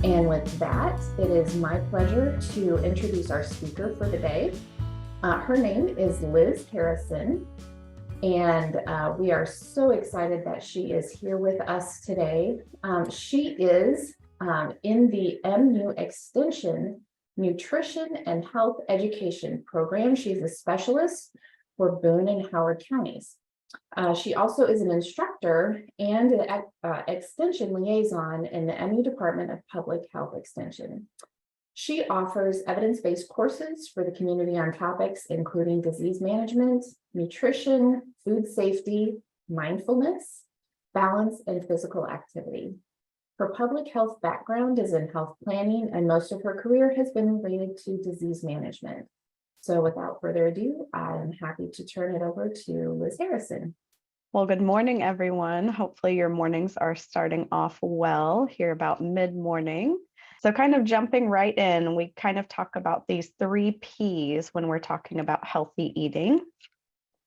And with that, it is my pleasure to introduce our speaker for the day. Her name is Liz Harrison, and we are so excited that she is here with us today. She is in the MU Extension Nutrition and Health Education Program. She's a specialist for Boone and Howard counties. She also is an instructor and an extension liaison in the MU Department of Public Health Extension. She offers evidence-based courses for the community on topics including disease management, nutrition, food safety, mindfulness, balance, and physical activity. Her public health background is in health planning, and most of her career has been related to disease management. So without further ado, I'm happy to turn it over to Liz Harrison. Well, good morning, everyone. Hopefully your mornings are starting off well here about mid-morning. So kind of jumping right in, we kind of talk about these 3 Ps when we're talking about healthy eating.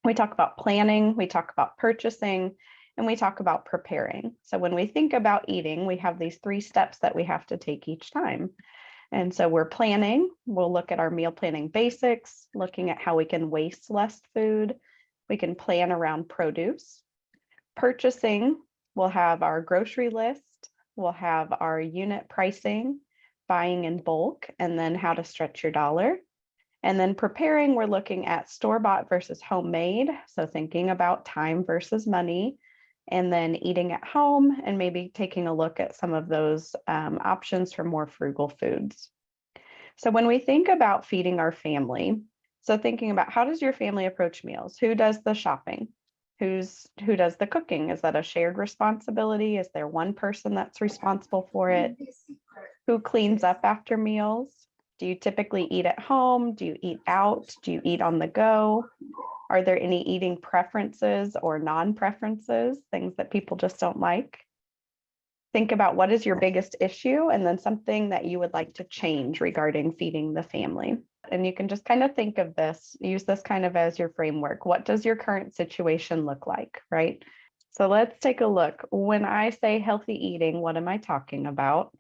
We talk about planning, we talk about purchasing, and we talk about preparing. So when we think about eating, we have these 3 steps that we have to take each time. And so we're planning, we'll look at our meal planning basics, looking at how we can waste less food. We can plan around produce. Purchasing, we'll have our grocery list, we'll have our unit pricing, buying in bulk, and then how to stretch your dollar. And then preparing, we're looking at store-bought versus homemade. So thinking about time versus money, and then eating at home and maybe taking a look at some of those options for more frugal foods. So when we think about feeding our family, so thinking about how does your family approach meals? Who does the shopping? Who does the cooking? Is that a shared responsibility? Is there one person that's responsible for it? Who cleans up after meals? Do you typically eat at home? Do you eat out? Do you eat on the go? Are there any eating preferences or non-preferences, things that people just don't like? Think about what is your biggest issue and then something that you would like to change regarding feeding the family. And you can just kind of think of this, use this kind of as your framework. What does your current situation look like, right? So let's take a look. When I say healthy eating, what am I talking about?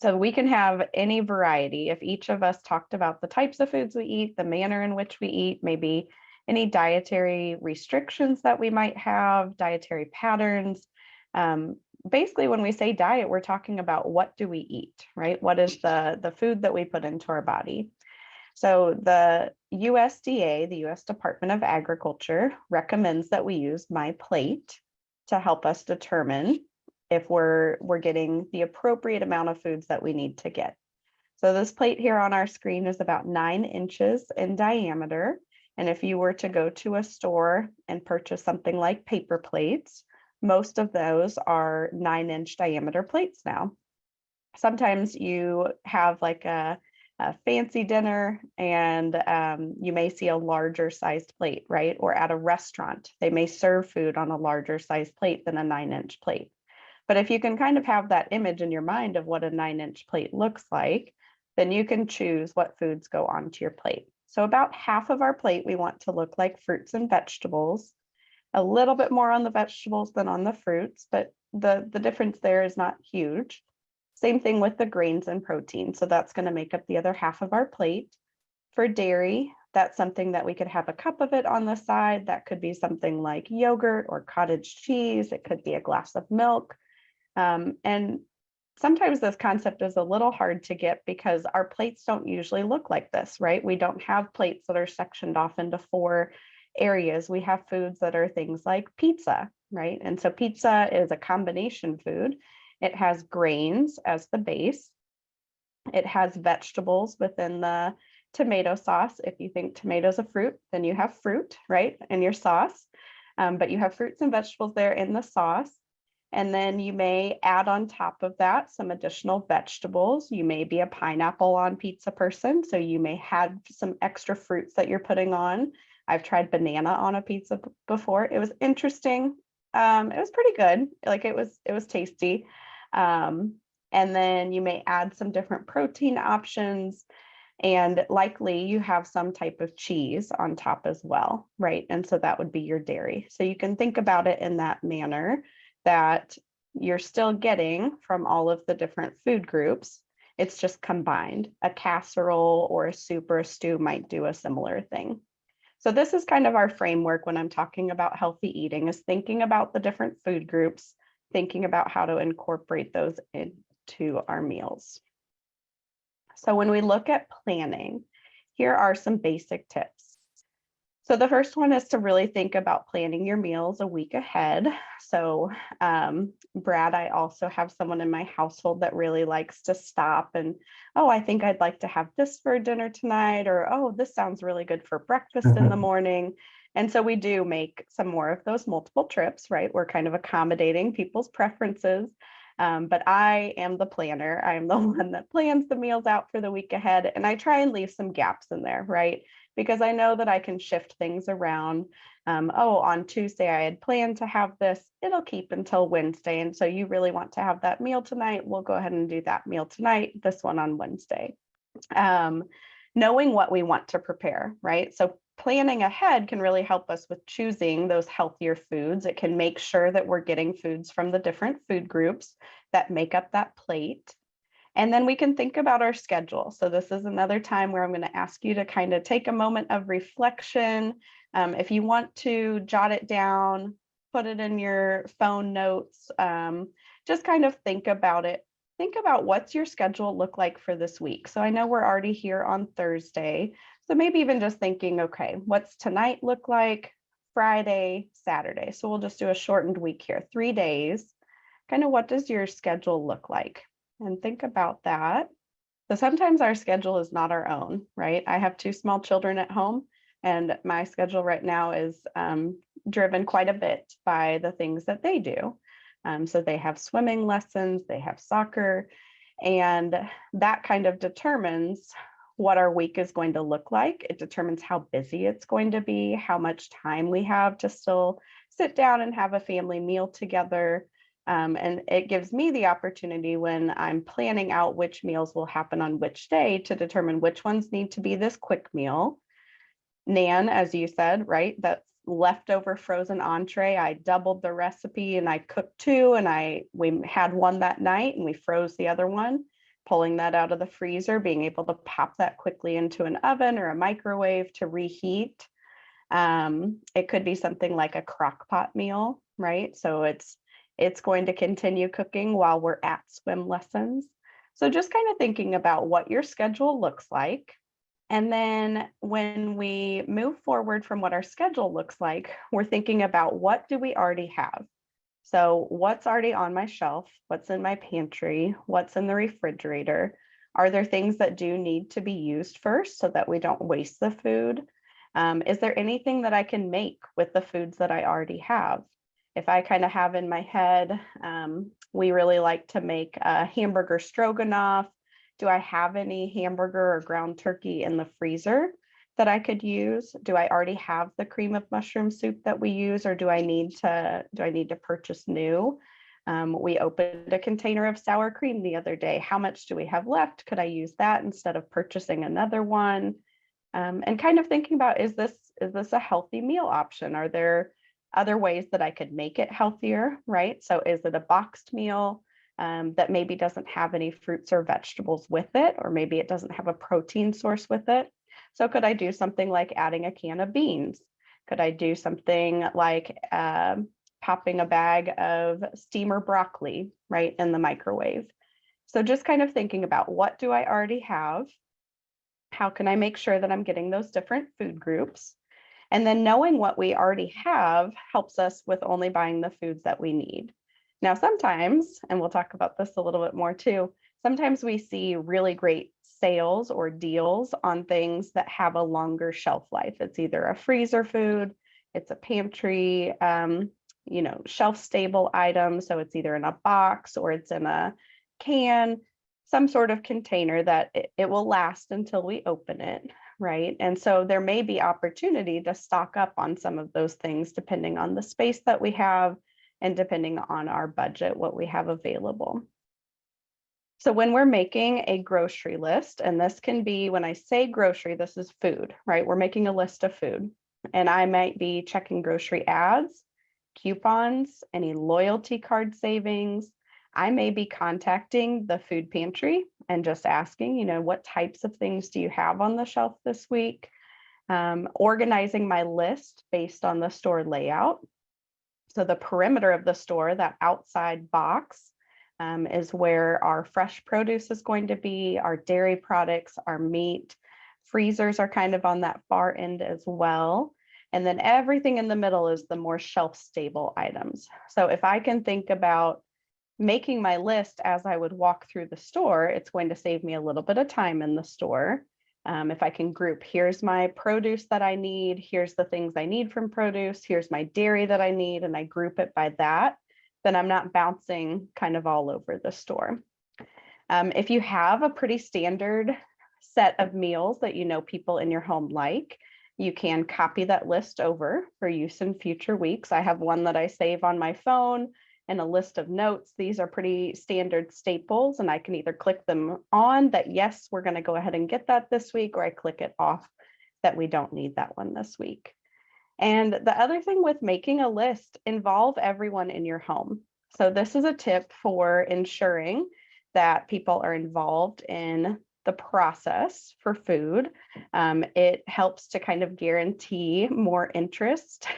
So we can have any variety. If each of us talked about the types of foods we eat, the manner in which we eat, maybe any dietary restrictions that we might have, dietary patterns. Basically, when we say diet, we're talking about what do we eat, right? What is the food that we put into our body? So the USDA, the US Department of Agriculture, recommends that we use My Plate to help us determine if we're getting the appropriate amount of foods that we need to get. So this plate here on our screen is about 9 inches in diameter. And if you were to go to a store and purchase something like paper plates, most of those are 9-inch diameter plates now. Sometimes you have like a fancy dinner and you may see a larger sized plate, right? Or at a restaurant, they may serve food on a larger sized plate than a 9-inch plate. But if you can kind of have that image in your mind of what a 9-inch plate looks like, then you can choose what foods go onto your plate. So about half of our plate, we want to look like fruits and vegetables, a little bit more on the vegetables than on the fruits, but the difference there is not huge. Same thing with the grains and protein. So that's going to make up the other half of our plate. For dairy, that's something that we could have a cup of it on the side. That could be something like yogurt or cottage cheese. It could be a glass of milk. And sometimes this concept is a little hard to get because our plates don't usually look like this, right? We don't have plates that are sectioned off into 4 areas. We have foods that are things like pizza, right? And so pizza is a combination food. It has grains as the base. It has vegetables within the tomato sauce. If you think tomatoes a fruit, then you have fruit, right, in your sauce. But you have fruits and vegetables there in the sauce. And then you may add on top of that some additional vegetables. You may be a pineapple on pizza person, so you may have some extra fruits that you're putting on. I've tried banana on a pizza before. It was interesting. It was pretty good. Like it was tasty. And then you may add some different protein options, and likely you have some type of cheese on top as well, right? And so that would be your dairy. So you can think about it in that manner, that you're still getting from all of the different food groups. It's just combined. A casserole or a soup or a stew might do a similar thing. So this is kind of our framework when I'm talking about healthy eating, is thinking about the different food groups, thinking about how to incorporate those into our meals. So when we look at planning, here are some basic tips. So the first one is to really think about planning your meals a week ahead. So Brad, I also have someone in my household that really likes to stop and, oh, I think I'd like to have this for dinner tonight, or, oh, this sounds really good for breakfast in the morning. And so we do make some more of those multiple trips, right? We're kind of accommodating people's preferences. But I am the planner. I'm the one that plans the meals out for the week ahead. And I try and leave some gaps in there, right? Because I know that I can shift things around. Oh, on Tuesday, I had planned to have this. It'll keep until Wednesday. And so you really want to have that meal tonight. We'll go ahead and do that meal tonight, this one on Wednesday. Knowing what we want to prepare, right? So planning ahead can really help us with choosing those healthier foods. It can make sure that we're getting foods from the different food groups that make up that plate. And then we can think about our schedule. So this is another time where I'm going to ask you to kind of take a moment of reflection. If you want to jot it down, put it in your phone notes, just kind of think about it. Think about what's your schedule look like for this week. So I know we're already here on Thursday. So maybe even just thinking, okay, what's tonight look like? Friday, Saturday. So we'll just do a shortened week here, 3 days. Kind of what does your schedule look like? And think about that. So sometimes our schedule is not our own, right? I have 2 small children at home, and my schedule right now is driven quite a bit by the things that they do. So they have swimming lessons, they have soccer, and that kind of determines what our week is going to look like. It determines how busy it's going to be, how much time we have to still sit down and have a family meal together. And it gives me the opportunity when I'm planning out which meals will happen on which day to determine which ones need to be this quick meal. Nan, as you said, right, that leftover frozen entree, I doubled the recipe and I cooked 2, and we had one that night and we froze the other one, pulling that out of the freezer, being able to pop that quickly into an oven or a microwave to reheat. It could be something like a crock pot meal, right? So it's going to continue cooking while we're at swim lessons. So just kind of thinking about what your schedule looks like. And then when we move forward from what our schedule looks like, we're thinking about what do we already have? So what's already on my shelf? What's in my pantry? What's in the refrigerator? Are there things that do need to be used first so that we don't waste the food? Is there anything that I can make with the foods that I already have? If I kind of have in my head, we really like to make a hamburger stroganoff. Do I have any hamburger or ground turkey in the freezer that I could use? Do I already have the cream of mushroom soup that we use, or do I need to purchase new? We opened a container of sour cream the other day. How much do we have left? Could I use that instead of purchasing another one? And kind of thinking about, is this a healthy meal option? Are there other ways that I could make it healthier, right? So is it a boxed meal that maybe doesn't have any fruits or vegetables with it, or maybe it doesn't have a protein source with it? So could I do something like adding a can of beans? Could I do something like popping a bag of steamer broccoli right in the microwave? So just kind of thinking about, what do I already have? How can I make sure that I'm getting those different food groups? And then knowing what we already have helps us with only buying the foods that we need. Now, sometimes, and we'll talk about this a little bit more too, sometimes we see really great sales or deals on things that have a longer shelf life. It's either a freezer food, it's a pantry, shelf stable item. So it's either in a box or it's in a can, some sort of container that it will last until we open it. Right. And so there may be opportunity to stock up on some of those things, depending on the space that we have and depending on our budget, what we have available. So when we're making a grocery list, and this can be, when I say grocery, this is food, right? We're making a list of food, and I might be checking grocery ads, coupons, any loyalty card savings. I may be contacting the food pantry and just asking, what types of things do you have on the shelf this week? Organizing my list based on the store layout. So the perimeter of the store, that outside box, is where our fresh produce is going to be, our dairy products, our meat. Freezers are kind of on that far end as well. And then everything in the middle is the more shelf stable items. So if I can think about making my list as I would walk through the store, it's going to save me a little bit of time in the store. If I can group, here's my produce that I need, here's the things I need from produce, here's my dairy that I need, and I group it by that, then I'm not bouncing kind of all over the store. If you have a pretty standard set of meals that people in your home like, you can copy that list over for use in future weeks. I have one that I save on my phone and a list of notes. These are pretty standard staples, and I can either click them on that, yes, we're going to go ahead and get that this week, or I click it off that we don't need that one this week. And the other thing with making a list, involve everyone in your home. So this is a tip for ensuring that people are involved in the process for food. It helps to kind of guarantee more interest,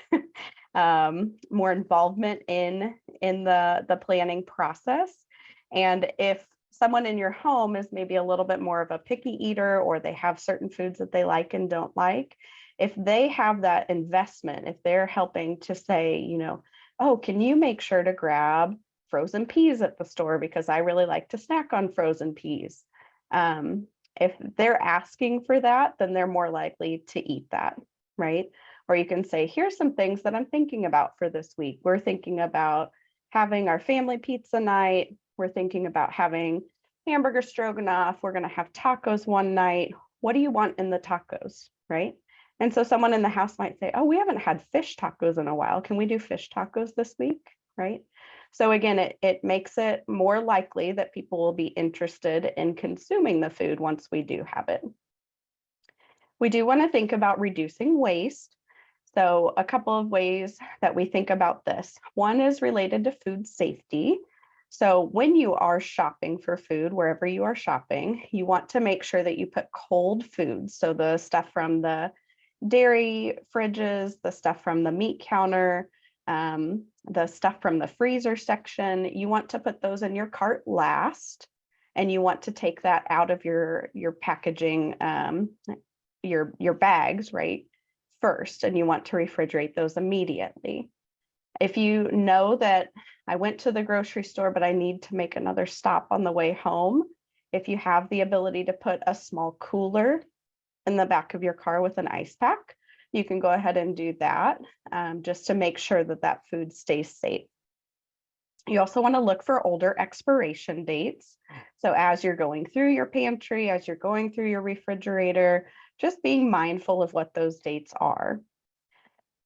more involvement in the planning process. And if someone in your home is maybe a little bit more of a picky eater, or they have certain foods that they like and don't like, if they have that investment, if they're helping to say, oh, can you make sure to grab frozen peas at the store because I really like to snack on frozen peas. If they're asking for that, then they're more likely to eat that, right? Or you can say, here's some things that I'm thinking about for this week. We're thinking about having our family pizza night. We're thinking about having hamburger stroganoff. We're going to have tacos one night. What do you want in the tacos, right? And so someone in the house might say, oh, we haven't had fish tacos in a while. Can we do fish tacos this week, right? So again, it makes it more likely that people will be interested in consuming the food once we do have it. We do want to think about reducing waste. So a couple of ways that we think about this. One is related to food safety. So when you are shopping for food, wherever you are shopping, you want to make sure that you put cold foods. So the stuff from the dairy fridges, the stuff from the meat counter, the stuff from the freezer section, you want to put those in your cart last, and you want to take that out of your packaging, your bags, right, first, and you want to refrigerate those immediately. If you know that I went to the grocery store, but I need to make another stop on the way home, if you have the ability to put a small cooler in the back of your car with an ice pack, you can go ahead and do that, just to make sure that that food stays safe. You also want to look for older expiration dates. So as you're going through your pantry, as you're going through your refrigerator, just being mindful of what those dates are.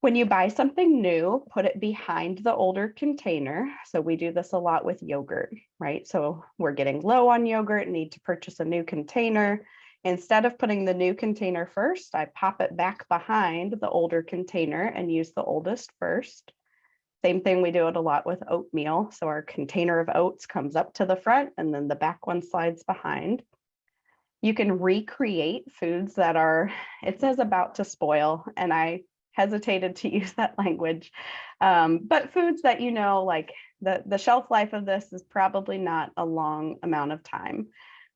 When you buy something new, put it behind the older container. So we do this a lot with yogurt, right? So we're getting low on yogurt, need to purchase a new container. Instead of putting the new container first, I pop it back behind the older container and use the oldest first. Same thing, we do it a lot with oatmeal. So our container of oats comes up to the front and then the back one slides behind. You can recreate foods that are, it says about to spoil, and I hesitated to use that language, but foods that like the shelf life of this is probably not a long amount of time,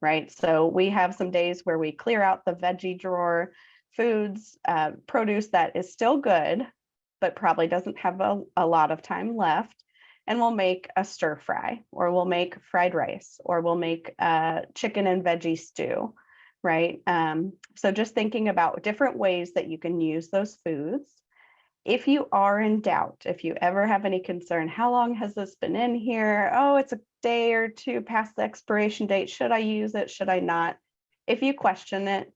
right? So we have some days where we clear out the veggie drawer, foods, produce that is still good, but probably doesn't have a lot of time left. And we'll make a stir fry, or we'll make fried rice, or we'll make chicken and veggie stew, right? So just thinking about different ways that you can use those foods. If you are in doubt, if you ever have any concern, how long has this been in here? Oh, it's a day or two past the expiration date. Should I use it? Should I not? If you question it,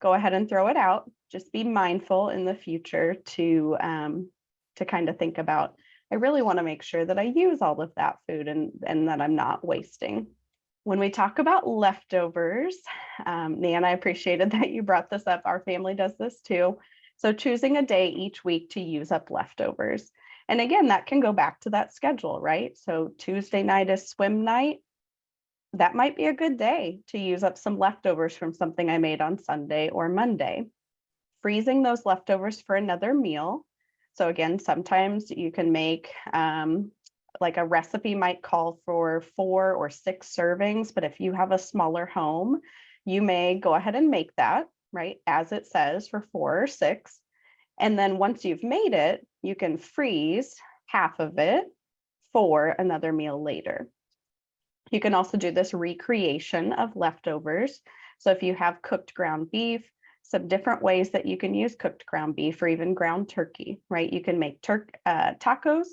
go ahead and throw it out. Just be mindful in the future to kind of think about, I really want to make sure that I use all of that food and that I'm not wasting. When we talk about leftovers, Nan, I appreciated that you brought this up. Our family does this too. So choosing a day each week to use up leftovers. And again, that can go back to that schedule, right? So Tuesday night is swim night. That might be a good day to use up some leftovers from something I made on Sunday or Monday. Freezing those leftovers for another meal. So again, sometimes you can make like a recipe might call for 4 or 6 servings, but if you have a smaller home, you may go ahead and make that, right, as it says, for 4 or 6. And then once you've made it, you can freeze half of it for another meal later. You can also do this recreation of leftovers. So if you have cooked ground beef, some different ways that you can use cooked ground beef or even ground turkey, right? You can make tacos,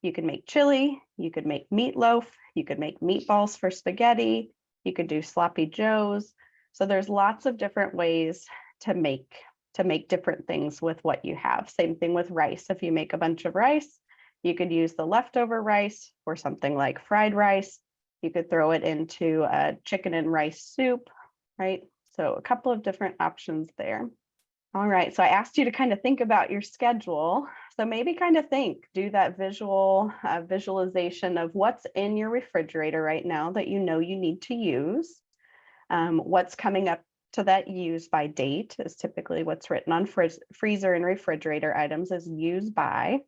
you can make chili, you could make meatloaf, you could make meatballs for spaghetti, you could do sloppy joes. So there's lots of different ways to make different things with what you have. Same thing with rice. If you make a bunch of rice, you could use the leftover rice for something like fried rice. You could throw it into a chicken and rice soup, right? So a couple of different options there. All right, so I asked you to kind of think about your schedule. So maybe kind of do that visualization of what's in your refrigerator right now that you know you need to use. What's coming up to that use by date is typically what's written on freezer and refrigerator items is use by.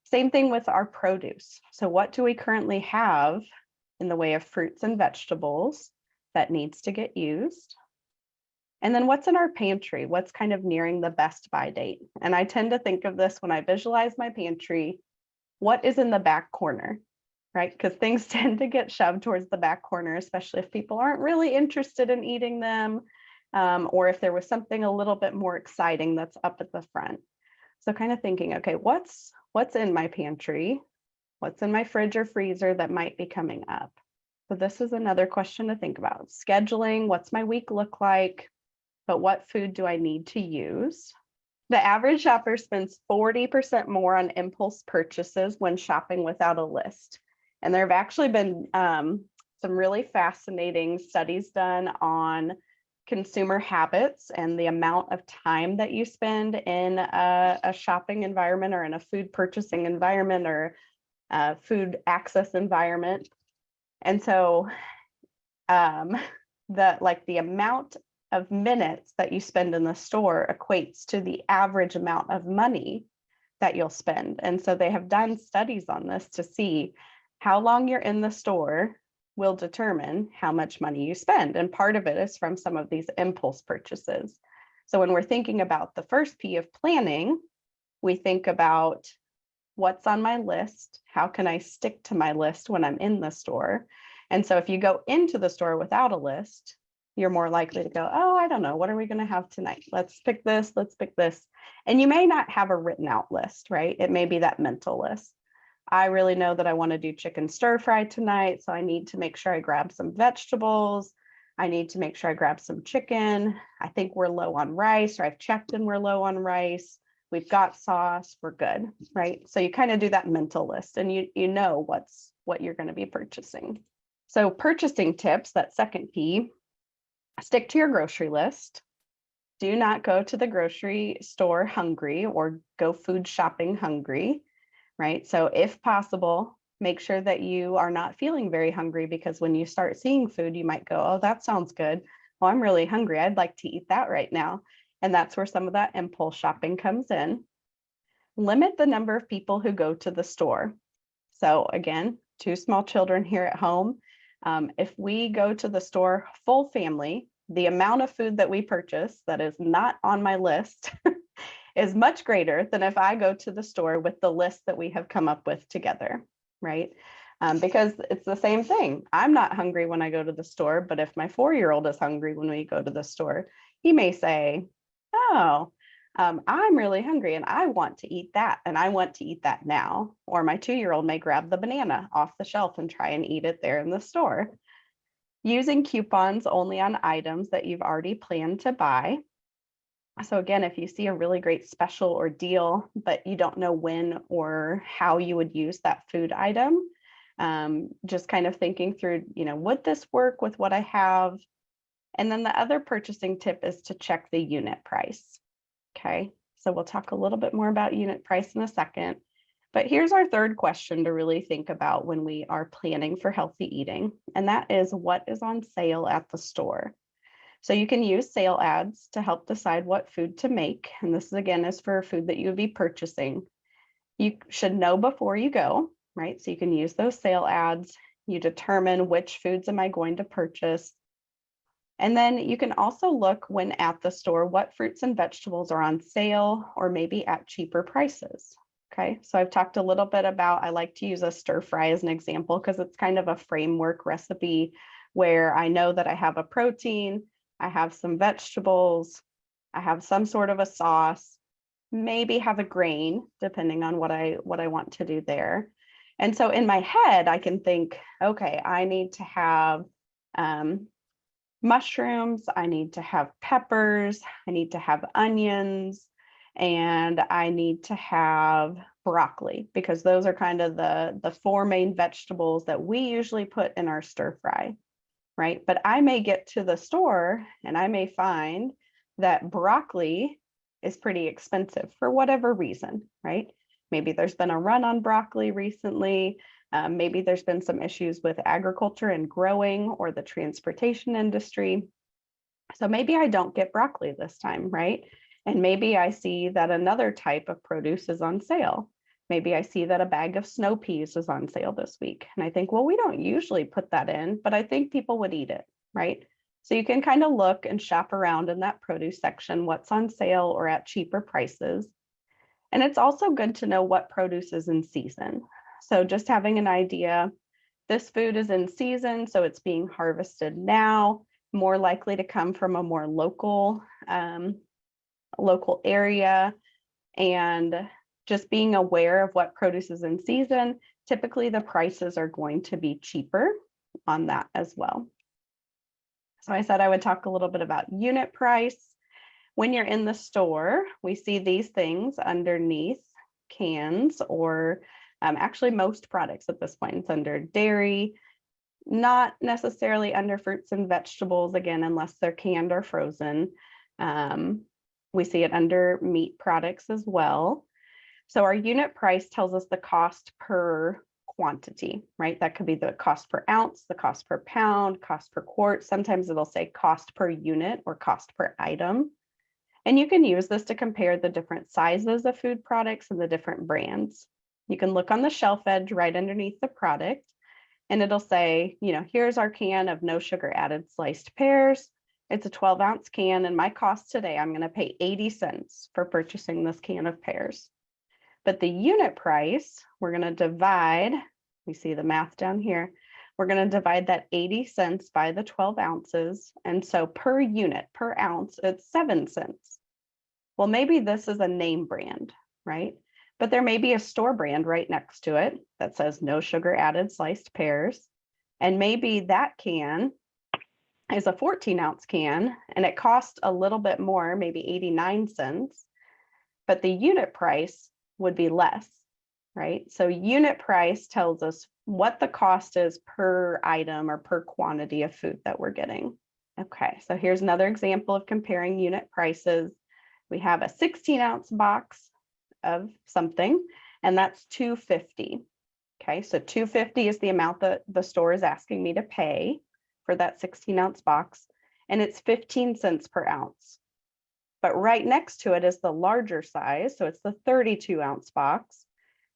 Same thing with our produce. So what do we currently have in the way of fruits and vegetables that needs to get used? And then what's in our pantry? What's kind of nearing the best by date? And I tend to think of this when I visualize my pantry, what is in the back corner, right? Because things tend to get shoved towards the back corner, especially if people aren't really interested in eating them, or if there was something a little bit more exciting that's up at the front. So kind of thinking, okay, what's in my pantry? What's in my fridge or freezer that might be coming up? So this is another question to think about. Scheduling, what's my week look like? But what food do I need to use? The average shopper spends 40% more on impulse purchases when shopping without a list. And there have actually been some really fascinating studies done on consumer habits and the amount of time that you spend in a shopping environment or in a food purchasing environment or food access environment. And so the amount of minutes that you spend in the store equates to the average amount of money that you'll spend. And so they have done studies on this to see how long you're in the store will determine how much money you spend. And part of it is from some of these impulse purchases. So when we're thinking about the first P of planning, we think about what's on my list, how can I stick to my list when I'm in the store? And so if you go into the store without a list, you're more likely to go, oh, I don't know, what are we going to have tonight? Let's pick this, let's pick this. And you may not have a written out list, right? It may be that mental list. I really know that I want to do chicken stir fry tonight, so I need to make sure I grab some vegetables. I need to make sure I grab some chicken. I think we're low on rice, or I've checked and we're low on rice. We've got sauce, we're good, right? So you kind of do that mental list and you know what you're going to be purchasing. So purchasing tips, that second P, stick to your grocery list. Do not go to the grocery store hungry or go food shopping hungry, right? So if possible, make sure that you are not feeling very hungry, because when you start seeing food, you might go, oh, that sounds good. Well, I'm really hungry. I'd like to eat that right now. And that's where some of that impulse shopping comes in. Limit the number of people who go to the store. So again, 2 small children here at home. If we go to the store, full family, the amount of food that we purchase that is not on my list is much greater than if I go to the store with the list that we have come up with together, right? Because it's the same thing. I'm not hungry when I go to the store, but if my 4-year-old is hungry when we go to the store, he may say, oh, I'm really hungry and I want to eat that, and I want to eat that now. Or my 2-year-old may grab the banana off the shelf and try and eat it there in the store. Using coupons only on items that you've already planned to buy. So again, if you see a really great special or deal, but you don't know when or how you would use that food item, just kind of thinking through, would this work with what I have? And then the other purchasing tip is to check the unit price. Okay, so we'll talk a little bit more about unit price in a second. But here's our third question to really think about when we are planning for healthy eating, and that is what is on sale at the store. So you can use sale ads to help decide what food to make. And this again is for food that you would be purchasing. You should know before you go, right? So you can use those sale ads. You determine which foods am I going to purchase. And then you can also look when at the store, what fruits and vegetables are on sale or maybe at cheaper prices. Okay, so I've talked a little bit about, I like to use a stir fry as an example because it's kind of a framework recipe where I know that I have a protein, I have some vegetables, I have some sort of a sauce, maybe have a grain, depending on what I want to do there. And so in my head, I can think, okay, I need to have mushrooms, I need to have peppers, I need to have onions, and I need to have broccoli because those are kind of the four main vegetables that we usually put in our stir fry, right? But I may get to the store and I may find that broccoli is pretty expensive for whatever reason, right? Maybe there's been a run on broccoli recently. Maybe there's been some issues with agriculture and growing or the transportation industry. So maybe I don't get broccoli this time, right? And maybe I see that another type of produce is on sale. Maybe I see that a bag of snow peas is on sale this week. And I think, well, we don't usually put that in, but I think people would eat it, right? So you can kind of look and shop around in that produce section, what's on sale or at cheaper prices. And it's also good to know what produce is in season. So just having an idea, this food is in season, so it's being harvested now, more likely to come from a more local area, and just being aware of what produce is in season, typically the prices are going to be cheaper on that as well. So I said I would talk a little bit about unit price. When you're in the store, we see these things underneath cans or actually most products at this point. It's under dairy, not necessarily under fruits and vegetables, again, unless they're canned or frozen. We see it under meat products as well. So our unit price tells us the cost per quantity, right? That could be the cost per ounce, the cost per pound, cost per quart. Sometimes it'll say cost per unit or cost per item. And you can use this to compare the different sizes of food products and the different brands. You can look on the shelf edge right underneath the product, and it'll say, you know, here's our can of no sugar added sliced pears. It's a 12-ounce can, and my cost today, I'm going to pay 80 cents for purchasing this can of pears. But the unit price, we're going to divide, we see the math down here, we're going to divide that 80 cents by the 12 ounces. And so per unit, per ounce, it's 7 cents. Well, maybe this is a name brand, right? But there may be a store brand right next to it that says no sugar added sliced pears. And maybe that can is a 14-ounce can and it costs a little bit more, maybe 89 cents, but the unit price would be less, right? So unit price tells us what the cost is per item or per quantity of food that we're getting. Okay, so here's another example of comparing unit prices. We have a 16-ounce box of something, and that's $2.50. Okay, so $2.50 is the amount that the store is asking me to pay for that 16-ounce box, and it's 15 cents per ounce. But right next to it is the larger size, so it's the 32-ounce box,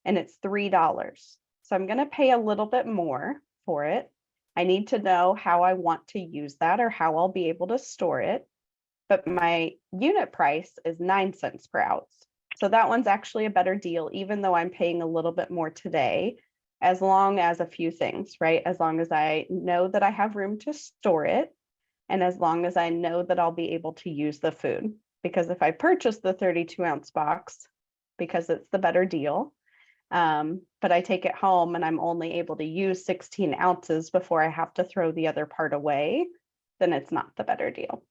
and it's $3. So I'm going to pay a little bit more for it. I need to know how I want to use that or how I'll be able to store it. But my unit price is 9 cents per ounce. So that one's actually a better deal, even though I'm paying a little bit more today, as long as a few things, right? As long as I know that I have room to store it, and as long as I know that I'll be able to use the food. Because if I purchase the 32-ounce box, because it's the better deal, but I take it home and I'm only able to use 16 ounces before I have to throw the other part away, then it's not the better deal.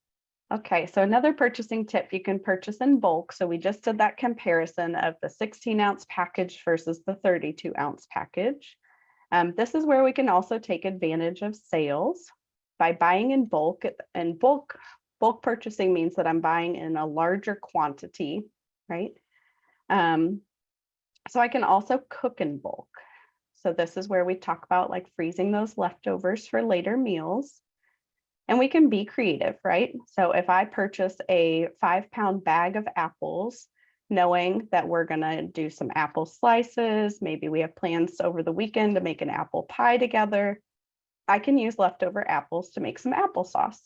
Okay, so another purchasing tip, you can purchase in bulk. So we just did that comparison of the 16-ounce package versus the 32-ounce package. This is where we can also take advantage of sales by buying in bulk. And bulk purchasing means that I'm buying in a larger quantity, right? So I can also cook in bulk. So this is where we talk about like freezing those leftovers for later meals. And we can be creative, right? So if I purchase a 5-pound bag of apples, knowing that we're going to do some apple slices, maybe we have plans over the weekend to make an apple pie together, I can use leftover apples to make some applesauce.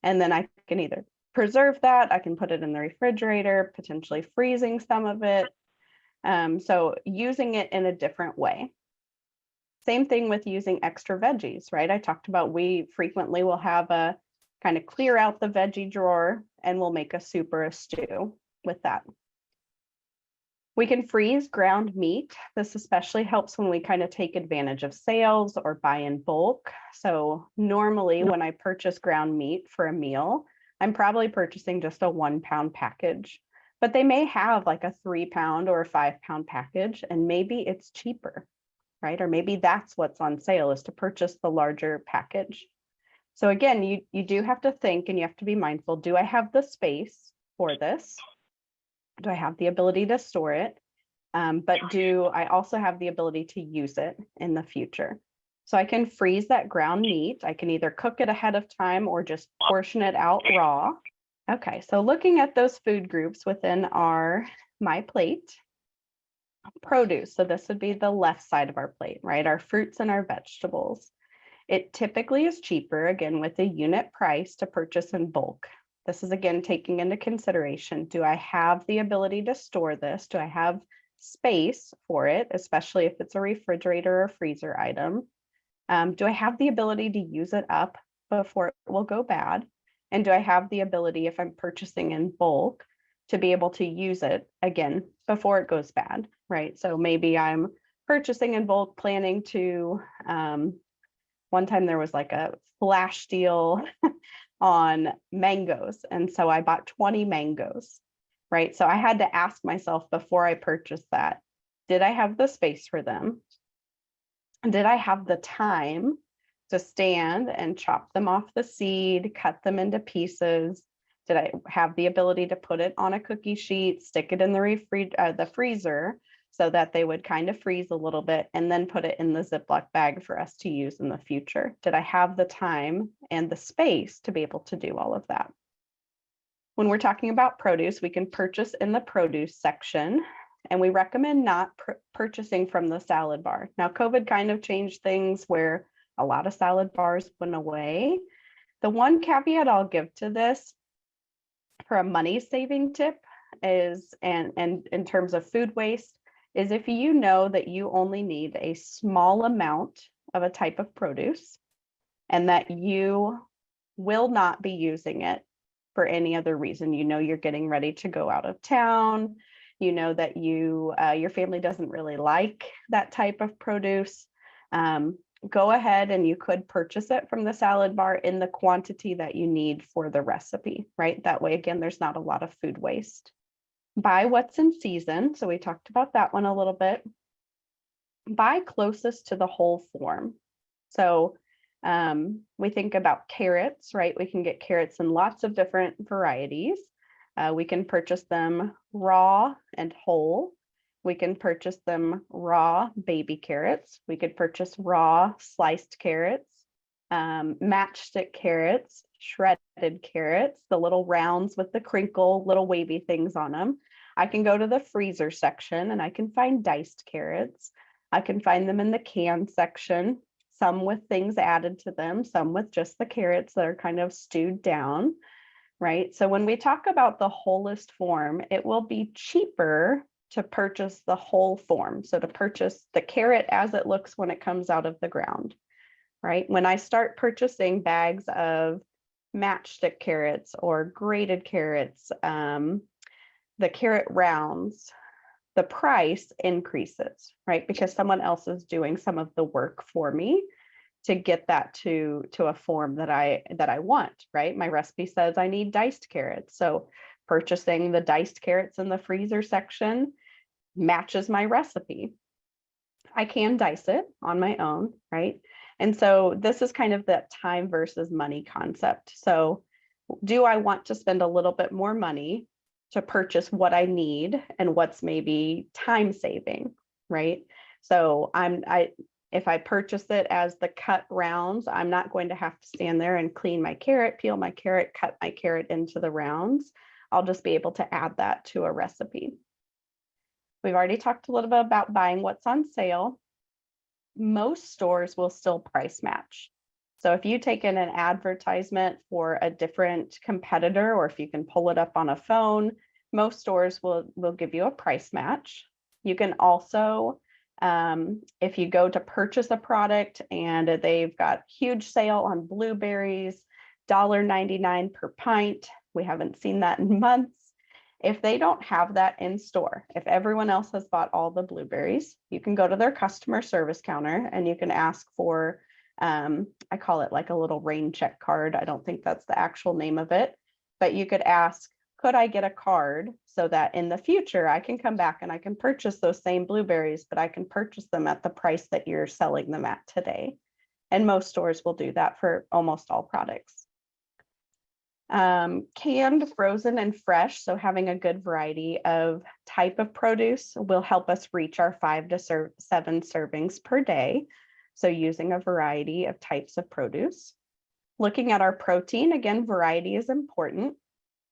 And then I can either preserve that, I can put it in the refrigerator, potentially freezing some of it. So using it in a different way. Same thing with using extra veggies, right? I talked about we frequently will have a kind of clear out the veggie drawer and we'll make a soup or a stew with that. We can freeze ground meat. This especially helps when we kind of take advantage of sales or buy in bulk. So normally when I purchase ground meat for a meal, I'm probably purchasing just a 1-pound package, but they may have like a 3-pound or a 5-pound package, and maybe it's cheaper, right? Or maybe that's what's on sale, is to purchase the larger package. So again, you do have to think and you have to be mindful. Do I have the space for this? Do I have the ability to store it? But do I also have the ability to use it in the future? So I can freeze that ground meat. I can either cook it ahead of time or just portion it out raw. Okay, so looking at those food groups within our My Plate, produce. So this would be the left side of our plate, right? Our fruits and our vegetables. It typically is cheaper, again, with a unit price to purchase in bulk. This is again taking into consideration, do I have the ability to store this? Do I have space for it, especially if it's a refrigerator or freezer item? Do I have the ability to use it up before it will go bad? And do I have the ability, if I'm purchasing in bulk, to be able to use it again before it goes bad, right? So maybe I'm purchasing in bulk, planning to, one time there was like a flash deal on mangoes. And so I bought 20 mangoes, right? So I had to ask myself before I purchased that, did I have the space for them? Did I have the time to stand and chop them off the seed, cut them into pieces? Did I have the ability to put it on a cookie sheet, stick it in the freezer so that they would kind of freeze a little bit, and then put it in the Ziploc bag for us to use in the future? Did I have the time and the space to be able to do all of that? When we're talking about produce, we can purchase in the produce section, and we recommend not purchasing from the salad bar. Now, COVID kind of changed things where a lot of salad bars went away. The one caveat I'll give to this for a money saving tip is, and in terms of food waste, is if you know that you only need a small amount of a type of produce and that you will not be using it for any other reason. You know you're getting ready to go out of town. You know that your family doesn't really like that type of produce. Go ahead and you could purchase it from the salad bar in the quantity that you need for the recipe, right? That way, again, there's not a lot of food waste. Buy what's in season. So we talked about that one a little bit. Buy closest to the whole form. So we think about carrots, right? We can get carrots in lots of different varieties. We can purchase them raw and whole. We can purchase them raw baby carrots. We could purchase raw sliced carrots, matchstick carrots, shredded carrots, the little rounds with the crinkle, little wavy things on them. I can go to the freezer section and I can find diced carrots. I can find them in the can section, some with things added to them, some with just the carrots that are kind of stewed down, right? So when we talk about the wholest form, it will be cheaper to purchase the whole form. So to purchase the carrot as it looks when it comes out of the ground, right? When I start purchasing bags of matchstick carrots or grated carrots, the carrot rounds, the price increases, right? Because someone else is doing some of the work for me to get that to a form that I want, right? My recipe says I need diced carrots. So purchasing the diced carrots in the freezer section matches my recipe. I can dice it on my own, right? And so this is kind of that time versus money concept. So do I want to spend a little bit more money to purchase what I need and what's maybe time saving, right? So if I purchase it as the cut rounds, I'm not going to have to stand there and clean my carrot, peel my carrot, cut my carrot into the rounds. I'll just be able to add that to a recipe. We've already talked a little bit about buying what's on sale. Most stores will still price match. So if you take in an advertisement for a different competitor, or if you can pull it up on a phone, most stores will give you a price match. You can also, if you go to purchase a product and they've got huge sale on blueberries, $1.99 per pint. We haven't seen that in months. If they don't have that in store, if everyone else has bought all the blueberries, you can go to their customer service counter and you can ask for, I call it like a little rain check card. I don't think that's the actual name of it, but you could ask, could I get a card so that in the future I can come back and I can purchase those same blueberries, but I can purchase them at the price that you're selling them at today. And most stores will do that for almost all products. Canned, frozen, and fresh. So having a good variety of type of produce will help us reach our 5 to 7 servings per day. So using a variety of types of produce. Looking at our protein, again, variety is important.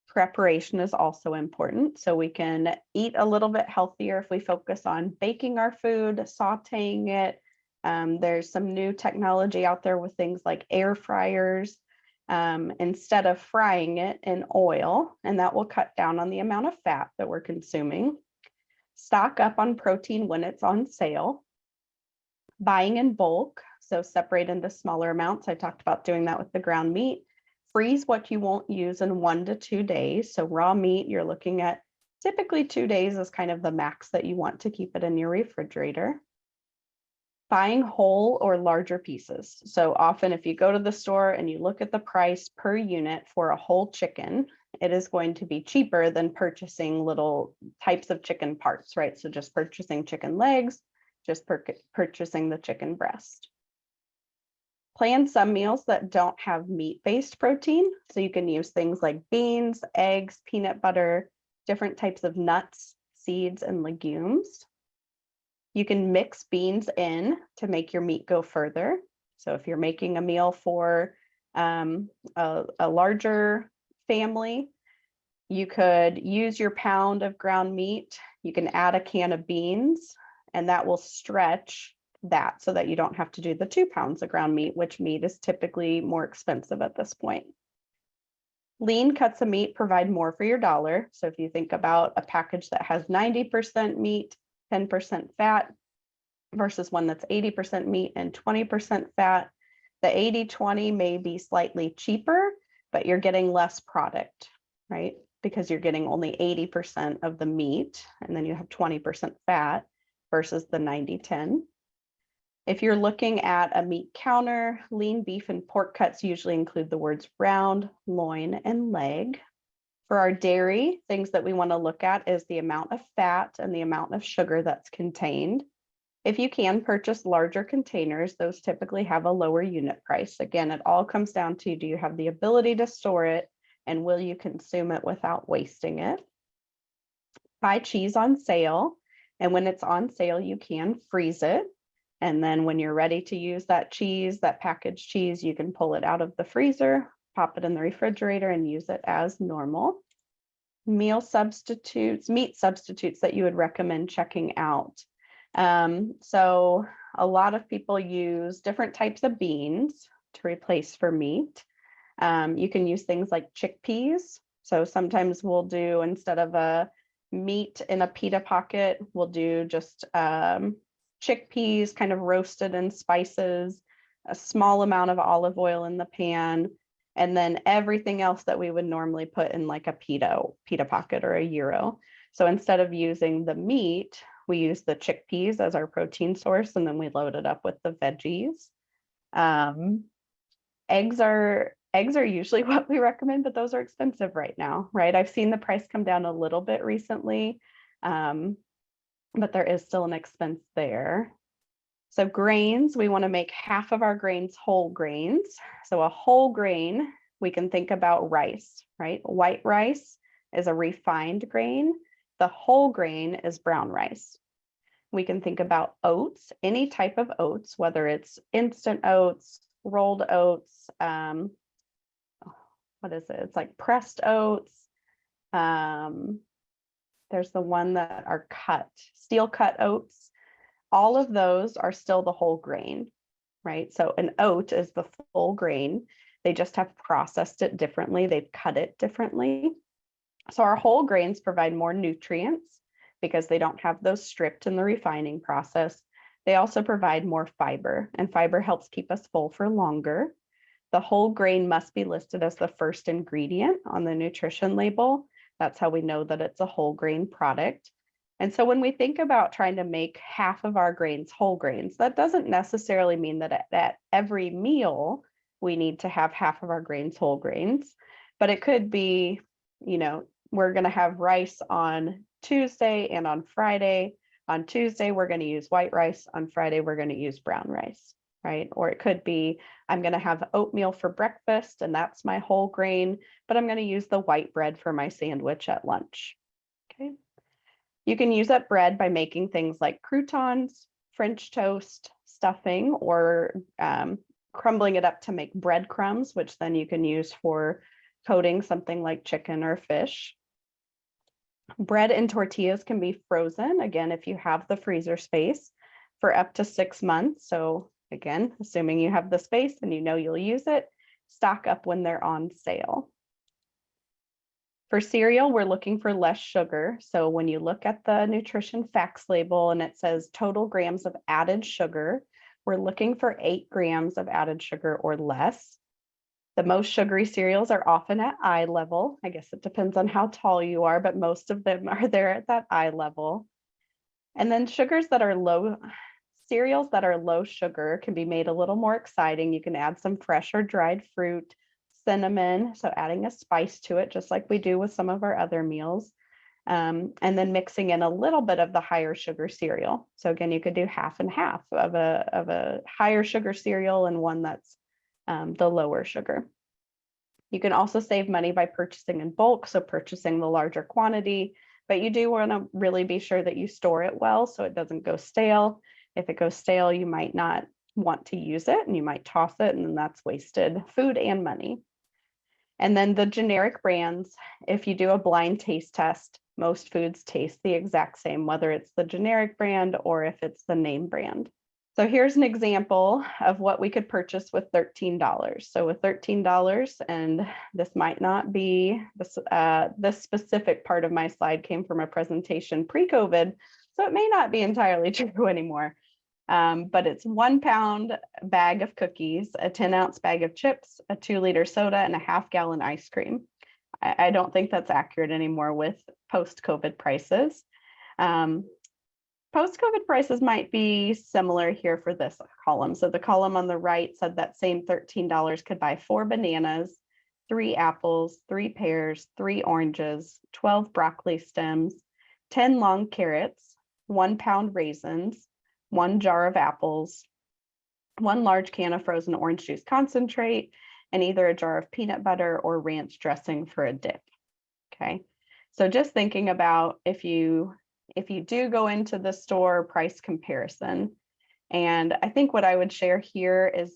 Preparation is also important. So we can eat a little bit healthier if we focus on baking our food, sauteing it. There's some new technology out there with things like air fryers. Instead of frying it in oil, and that will cut down on the amount of fat that we're consuming. Stock up on protein when it's on sale. Buying in bulk, so separate into smaller amounts. I talked about doing that with the ground meat. Freeze what you won't use in 1 to 2 days. So raw meat, you're looking at typically 2 days is kind of the max that you want to keep it in your refrigerator. Buying whole or larger pieces. So often if you go to the store and you look at the price per unit for a whole chicken, it is going to be cheaper than purchasing little types of chicken parts, right? So just purchasing chicken legs, just purchasing the chicken breast. Plan some meals that don't have meat-based protein. So you can use things like beans, eggs, peanut butter, different types of nuts, seeds, and legumes. You can mix beans in to make your meat go further. So if you're making a meal for a larger family, you could use your pound of ground meat. You can add a can of beans, and that will stretch that so that you don't have to do the 2 pounds of ground meat, which meat is typically more expensive at this point. Lean cuts of meat provide more for your dollar. So if you think about a package that has 90% meat, 10% fat versus one that's 80% meat and 20% fat, the 80-20 may be slightly cheaper, but you're getting less product, right? Because you're getting only 80% of the meat, and then you have 20% fat versus the 90-10. If you're looking at a meat counter, lean beef and pork cuts usually include the words round, loin, and leg. For our dairy, things that we want to look at is the amount of fat and the amount of sugar that's contained. If you can purchase larger containers, those typically have a lower unit price. Again, it all comes down to, do you have the ability to store it, and will you consume it without wasting it? Buy cheese on sale, and when it's on sale, you can freeze it. And then when you're ready to use that cheese, that packaged cheese, you can pull it out of the freezer, pop it in the refrigerator, and use it as normal. Meal substitutes, meat substitutes that you would recommend checking out. So a lot of people use different types of beans to replace for meat. You can use things like chickpeas. So sometimes we'll do, instead of a meat in a pita pocket, we'll do just chickpeas kind of roasted in spices, a small amount of olive oil in the pan, and then everything else that we would normally put in like a pita pocket or a gyro. So instead of using the meat, we use the chickpeas as our protein source, and then we load it up with the veggies. Eggs are usually what we recommend, but those are expensive right now, right? I've seen the price come down a little bit recently, but there is still an expense there. So grains, we want to make half of our grains whole grains. So a whole grain, we can think about rice, right? White rice, is a refined grain. The whole grain is brown rice. We can think about oats, any type of oats, whether it's instant oats, rolled oats, what is it? It's like pressed oats. There's the one that are cut, steel cut oats. All of those are still the whole grain, right? So an oat is the full grain. They just have processed it differently. They've cut it differently. So our whole grains provide more nutrients because they don't have those stripped in the refining process. They also provide more fiber, and fiber helps keep us full for longer. The whole grain must be listed as the first ingredient on the nutrition label. That's how we know that it's a whole grain product. And so when we think about trying to make half of our grains whole grains, that doesn't necessarily mean that at every meal we need to have half of our grains whole grains, but it could be, we're going to have rice on Tuesday and on Friday. On Tuesday, we're going to use white rice. On Friday, we're going to use brown rice, right? Or it could be, I'm going to have oatmeal for breakfast and that's my whole grain, but I'm going to use the white bread for my sandwich at lunch, okay? You can use that bread by making things like croutons, French toast, stuffing, or crumbling it up to make breadcrumbs, which then you can use for coating something like chicken or fish. Bread and tortillas can be frozen, again, if you have the freezer space, for up to 6 months. So again, assuming you have the space and you know you'll use it, stock up when they're on sale. For cereal, we're looking for less sugar. So when you look at the nutrition facts label and it says total grams of added sugar, we're looking for 8 grams of added sugar or less. The most sugary cereals are often at eye level. I guess it depends on how tall you are, but most of them are there at that eye level. And then cereals that are low sugar can be made a little more exciting. You can add some fresh or dried fruit, cinnamon, so adding a spice to it, just like we do with some of our other meals. And then mixing in a little bit of the higher sugar cereal. So again, you could do half and half of a higher sugar cereal and one that's the lower sugar. You can also save money by purchasing in bulk, so purchasing the larger quantity, but you do want to really be sure that you store it well so it doesn't go stale. If it goes stale, you might not want to use it and you might toss it, and then that's wasted food and money. And then the generic brands, if you do a blind taste test, most foods taste the exact same, whether it's the generic brand or if it's the name brand. So here's an example of what we could purchase with $13. So with $13, and this might not be, this specific part of my slide came from a presentation pre-COVID, so it may not be entirely true anymore. But it's 1 pound bag of cookies, a 10-ounce bag of chips, a 2-liter soda, and a half-gallon ice cream. I don't think that's accurate anymore with post-COVID prices. Post-COVID prices might be similar here for this column. So the column on the right said that same $13 could buy 4 bananas, 3 apples, 3 pears, 3 oranges, 12 broccoli stems, 10 long carrots, 1 pound raisins, 1 jar of apples, 1 large can of frozen orange juice concentrate, and either a jar of peanut butter or ranch dressing for a dip. Okay, so just thinking about if you do go into the store price comparison, and I think what I would share here is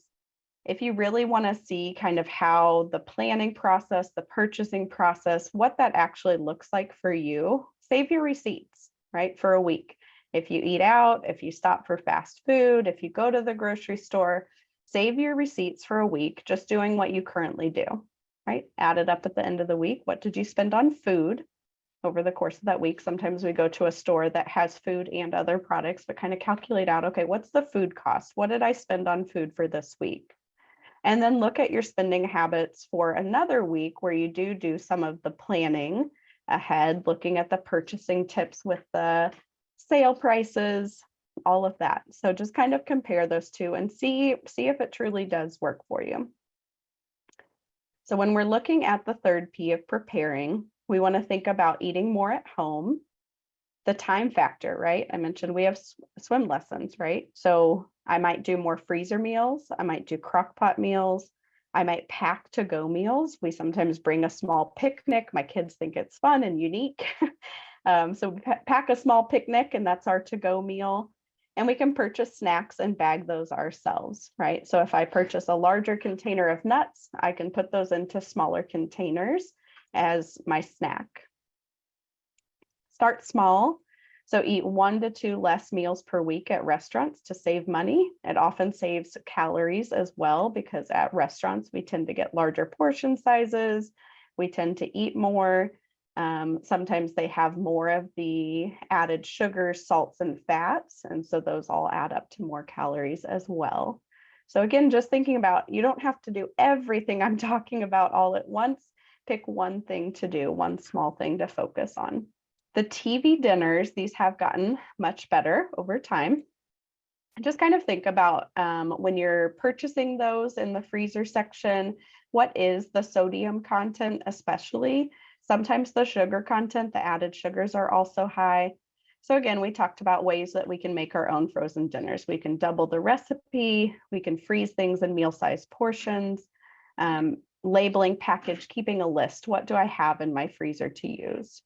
if you really want to see kind of how the planning process, the purchasing process, what that actually looks like for you, save your receipts, right, for a week. If you eat out, if you stop for fast food, if you go to the grocery store, save your receipts for a week, just doing what you currently do, right? Add it up at the end of the week. What did you spend on food over the course of that week? Sometimes we go to a store that has food and other products, but kind of calculate out, okay, what's the food cost? What did I spend on food for this week? And then look at your spending habits for another week where you do some of the planning ahead, looking at the purchasing tips with the sale prices, all of that. So just kind of compare those two and see if it truly does work for you. So when we're looking at the third P of preparing, we want to think about eating more at home. The time factor, right? I mentioned we have swim lessons, right? So I might do more freezer meals. I might do crock pot meals. I might pack to-go meals. We sometimes bring a small picnic. My kids think it's fun and unique. So we pack a small picnic, and that's our to-go meal. And we can purchase snacks and bag those ourselves, right? So if I purchase a larger container of nuts, I can put those into smaller containers as my snack. Start small. So eat 1 to 2 less meals per week at restaurants to save money. It often saves calories as well, because at restaurants, we tend to get larger portion sizes. We tend to eat more. Sometimes they have more of the added sugars, salts, and fats. And so those all add up to more calories as well. So again, just thinking about, you don't have to do everything I'm talking about all at once. Pick one thing to do, one small thing to focus on. The TV dinners, these have gotten much better over time. Just kind of think about when you're purchasing those in the freezer section, what is the sodium content, especially? Sometimes the sugar content, the added sugars are also high. So again, we talked about ways that we can make our own frozen dinners. We can double the recipe, we can freeze things in meal-sized portions, labeling, package, keeping a list. What do I have in my freezer to use?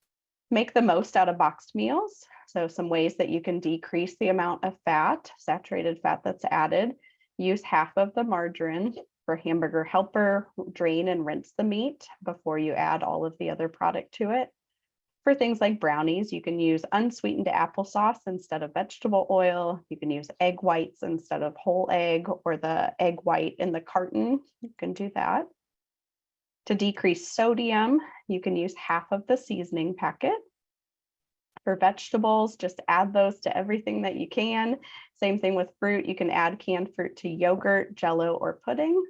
Make the most out of boxed meals. So some ways that you can decrease the amount of fat, saturated fat that's added. Use half of the margarine. For hamburger helper, drain and rinse the meat before you add all of the other product to it. For things like brownies, you can use unsweetened applesauce instead of vegetable oil. You can use egg whites instead of whole egg, or the egg white in the carton. You can do that. To decrease sodium, you can use half of the seasoning packet. For vegetables, just add those to everything that you can. Same thing with fruit. You can add canned fruit to yogurt, jello, or pudding.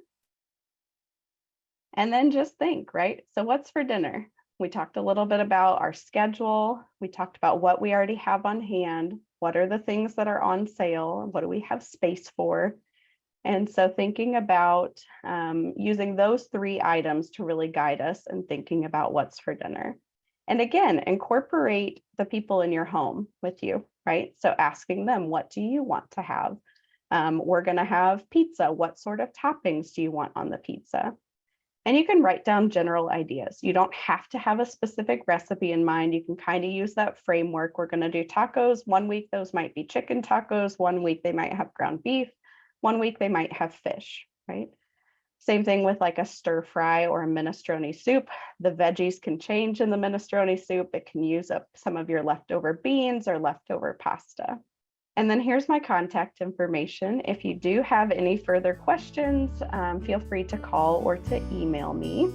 And then just think, right? So what's for dinner? We talked a little bit about our schedule. We talked about what we already have on hand. What are the things that are on sale? What do we have space for? And so thinking about using those 3 items to really guide us and thinking about what's for dinner. And again, incorporate the people in your home with you, right? So asking them, what do you want to have? We're going to have pizza. What sort of toppings do you want on the pizza? And you can write down general ideas. You don't have to have a specific recipe in mind. You can kind of use that framework. We're going to do tacos. One week, those might be chicken tacos. One week, they might have ground beef. One week, they might have fish, right? Same thing with like a stir fry or a minestrone soup. The veggies can change in the minestrone soup. It can use up some of your leftover beans or leftover pasta. And then here's my contact information. If you do have any further questions, feel free to call or to email me.